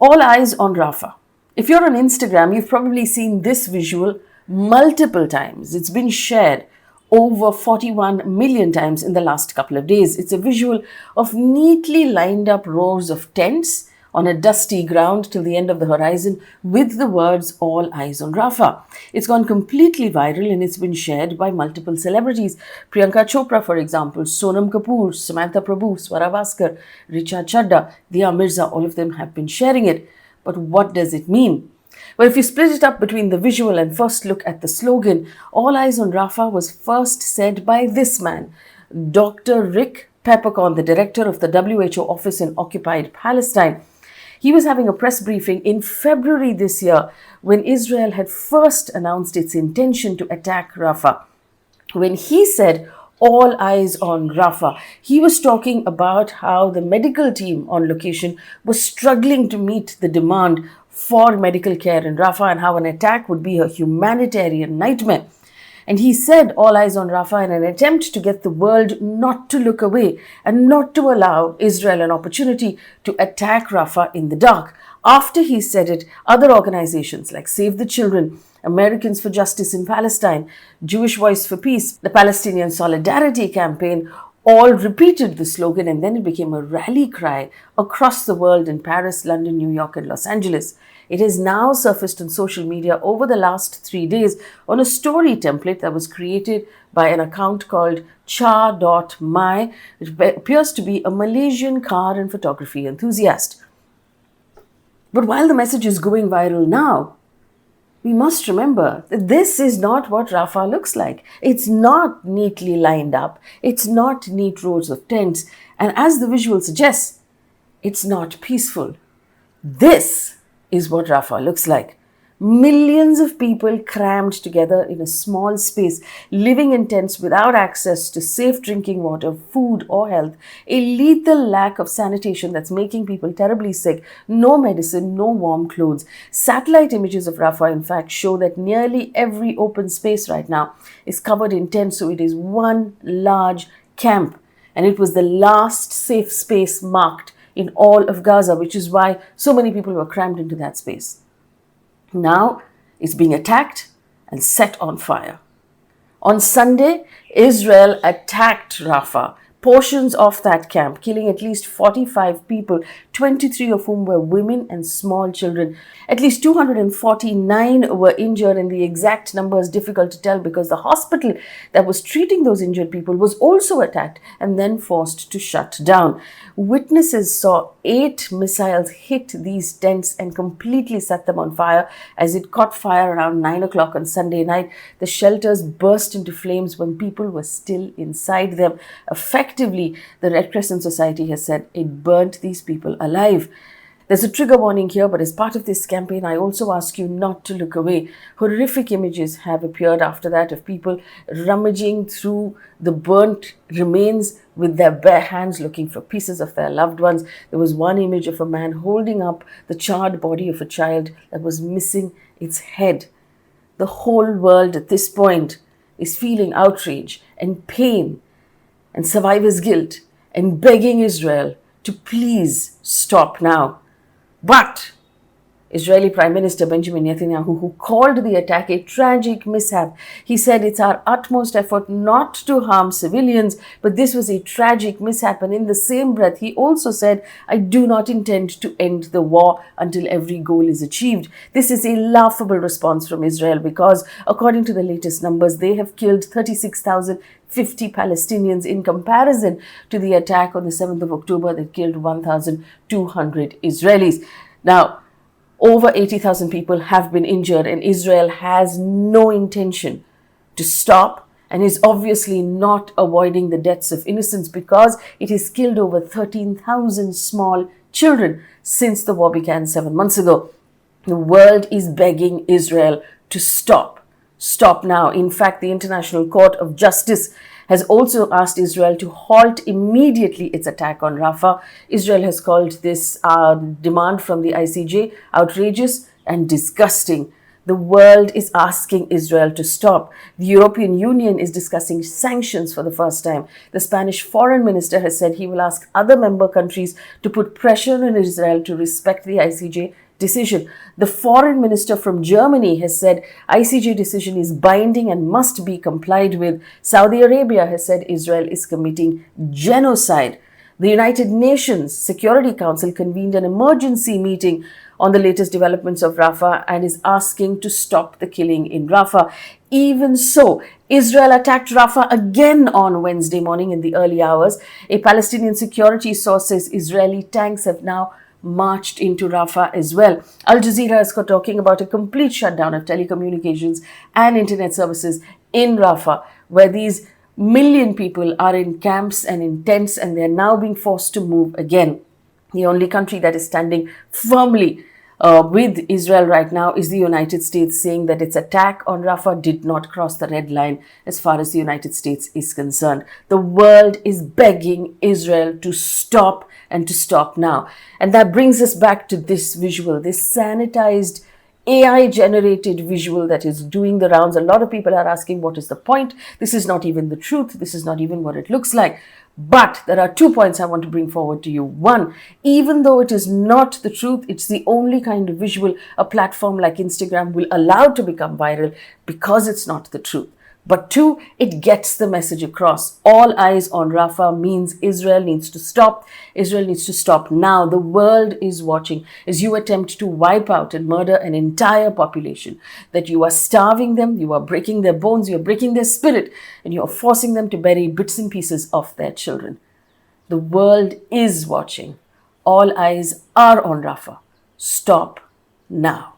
All eyes on Rafah. If you're on Instagram, you've probably seen this visual multiple times. It's been shared over 41 million times in the last couple of days. It's a visual of neatly lined up rows of tents on a dusty ground till the end of the horizon with the words "All eyes on Rafah." It's gone completely viral and it's been shared by multiple celebrities. Priyanka Chopra, for example, Sonam Kapoor, Samantha Prabhu, Swara Bhaskar, Richa Chadda, Dia Mirza, all of them have been sharing it. But what does it mean? Well, if you split it up between the visual and first look at the slogan, "All Eyes on Rafah" was first said by this man, Dr. Rick Peppercorn, the director of the WHO office in occupied Palestine. He was having a press briefing in February this year when Israel had first announced its intention to attack Rafah. When he said, "All eyes on Rafah," he was talking about how the medical team on location was struggling to meet the demand for medical care in Rafah and how an attack would be a humanitarian nightmare. And he said, "All eyes on Rafah," in an attempt to get the world not to look away and not to allow Israel an opportunity to attack Rafah in the dark. After he said it, other organizations like Save the Children, Americans for Justice in Palestine, Jewish Voice for Peace, the Palestinian Solidarity Campaign, all repeated the slogan, and then it became a rally cry across the world in Paris, London, New York, and Los Angeles. It has now surfaced on social media over the last 3 days on a story template that was created by an account called cha.my, which appears to be a Malaysian car and photography enthusiast. But while the message is going viral now, we must remember that this is not what Rafah looks like. It's not neatly lined up. It's not neat rows of tents. And as the visual suggests, it's not peaceful. This is what Rafah looks like. Millions of people crammed together in a small space, living in tents without access to safe drinking water, food, or health, a lethal lack of sanitation that's making people terribly sick, no medicine, no warm clothes. Satellite images of Rafah, in fact, show that nearly every open space right now is covered in tents, so it is one large camp. And it was the last safe space marked in all of Gaza, which is why so many people were crammed into that space. Now it's being attacked and set on fire. On Sunday, Israel attacked Rafah, portions of that camp, killing at least 45 people, 23 of whom were women and small children. At least 249 were injured, and the exact number is difficult to tell because the hospital that was treating those injured people was also attacked and then forced to shut down. Witnesses saw 8 missiles hit these tents and completely set them on fire. As it caught fire around 9 o'clock on Sunday night, the shelters burst into flames when people were still inside them. Effectively, the Red Crescent Society has said it burnt these people alive. There's a trigger warning here, but as part of this campaign, I also ask you not to look away. Horrific images have appeared after that of people rummaging through the burnt remains with their bare hands looking for pieces of their loved ones. There was one image of a man holding up the charred body of a child that was missing its head. The whole world at this point is feeling outrage and pain and survivor's guilt and begging Israel to please stop now. But Israeli Prime Minister Benjamin Netanyahu, who called the attack a tragic mishap, he said it's our utmost effort not to harm civilians, but this was a tragic mishap. And in the same breath, he also said, "I do not intend to end the war until every goal is achieved." This is a laughable response from Israel because, according to the latest numbers, they have killed 36,050 Palestinians in comparison to the attack on the 7th of October that killed 1,200 Israelis. Now, over 80,000 people have been injured, and Israel has no intention to stop and is obviously not avoiding the deaths of innocents because it has killed over 13,000 small children since the war began 7 months ago. The world is begging Israel to stop. Stop now. In fact, the International Court of Justice has also asked Israel to halt immediately its attack on Rafah. Israel has called this demand from the ICJ outrageous and disgusting. The world is asking Israel to stop. The European Union is discussing sanctions for the first time. The Spanish foreign minister has said he will ask other member countries to put pressure on Israel to respect the ICJ decision. The foreign minister from Germany has said ICJ decision is binding and must be complied with. Saudi Arabia has said Israel is committing genocide. The United Nations Security Council convened an emergency meeting on the latest developments of Rafah and is asking to stop the killing in Rafah. Even so, Israel attacked Rafah again on Wednesday morning in the early hours. A Palestinian security source says Israeli tanks have now marched into Rafah as well. Al Jazeera is talking about a complete shutdown of telecommunications and internet services in Rafah, where these million people are in camps and in tents, and they are now being forced to move again. The only country that is standing firmly with Israel right now is the United States, saying that its attack on Rafah did not cross the red line as far as the United States is concerned. The world is begging Israel to stop, and to stop now. And that brings us back to this visual, this sanitized AI-generated visual that is doing the rounds. A lot of people are asking, what is the point? This is not even the truth. This is not even what it looks like. But there are 2 points I want to bring forward to you. One, even though it is not the truth, it's the only kind of visual a platform like Instagram will allow to become viral because it's not the truth. But two, it gets the message across. All eyes on Rafah means Israel needs to stop. Israel needs to stop now. The world is watching as you attempt to wipe out and murder an entire population. That you are starving them, you are breaking their bones, you are breaking their spirit, and you are forcing them to bury bits and pieces of their children. The world is watching. All eyes are on Rafah. Stop now.